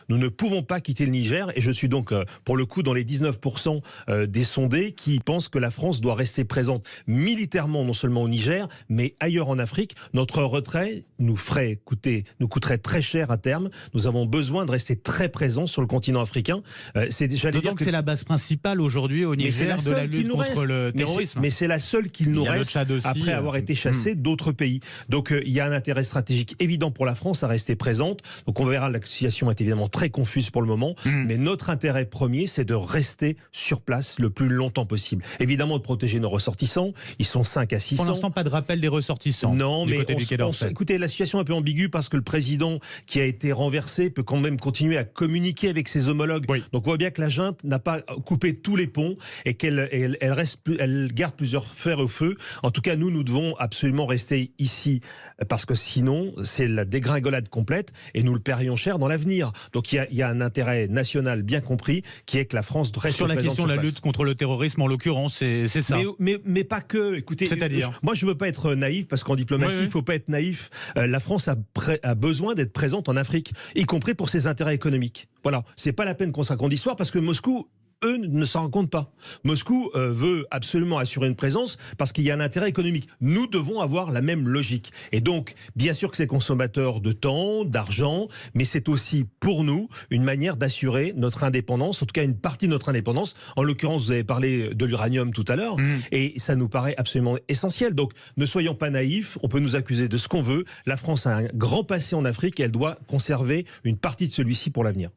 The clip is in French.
Nous ne pouvons pas quitter le Niger et je suis donc, pour le coup, dans les 19% des sondés qui pensent que la France doit rester présente militairement, non seulement au Niger, mais ailleurs en Afrique. Notre retrait nous coûterait très cher à terme. Nous avons besoin de rester très présents sur le continent africain. D'autant que c'est la base principale aujourd'hui au Niger de la lutte contre le terrorisme. Mais c'est la seule qu'il nous reste après avoir été chassés d'autres pays. Donc il y a un intérêt stratégique évident pour la France à rester présente. Donc on verra, la situation est évidemment très confuse pour le moment, mais notre intérêt premier, c'est de rester sur place le plus longtemps possible. Évidemment de protéger nos ressortissants, ils sont 5 à 600. Pour l'instant, pas de rappel des ressortissants. Non, du mais côté du Quai d'Orsay. Écoutez, la situation est un peu ambiguë parce que le président qui a été renversé peut quand même continuer à communiquer avec ses homologues. Oui. Donc on voit bien que la junte n'a pas coupé tous les ponts et qu'elle garde plusieurs fers au feu. En tout cas, nous devons absolument rester ici parce que sinon, c'est la dégringolade complète et nous le paierions cher dans l'avenir. Donc il y a un intérêt national bien compris qui est que la France reste sur la présente question de la lutte contre le terrorisme, en l'occurrence, c'est ça. Mais pas que. Écoutez, c'est-à-dire, moi je veux pas être naïf parce qu'en diplomatie, il faut pas être naïf. La France a besoin d'être présente en Afrique, y compris pour ses intérêts économiques. Voilà, c'est pas la peine qu'on se raconte d'histoire parce que Moscou, eux, ne s'en rendent compte pas. Moscou veut absolument assurer une présence parce qu'il y a un intérêt économique. Nous devons avoir la même logique. Et donc, bien sûr que c'est consommateur de temps, d'argent, mais c'est aussi pour nous une manière d'assurer notre indépendance, en tout cas une partie de notre indépendance. En l'occurrence, vous avez parlé de l'uranium tout à l'heure, et ça nous paraît absolument essentiel. Donc, ne soyons pas naïfs, on peut nous accuser de ce qu'on veut. La France a un grand passé en Afrique et elle doit conserver une partie de celui-ci pour l'avenir.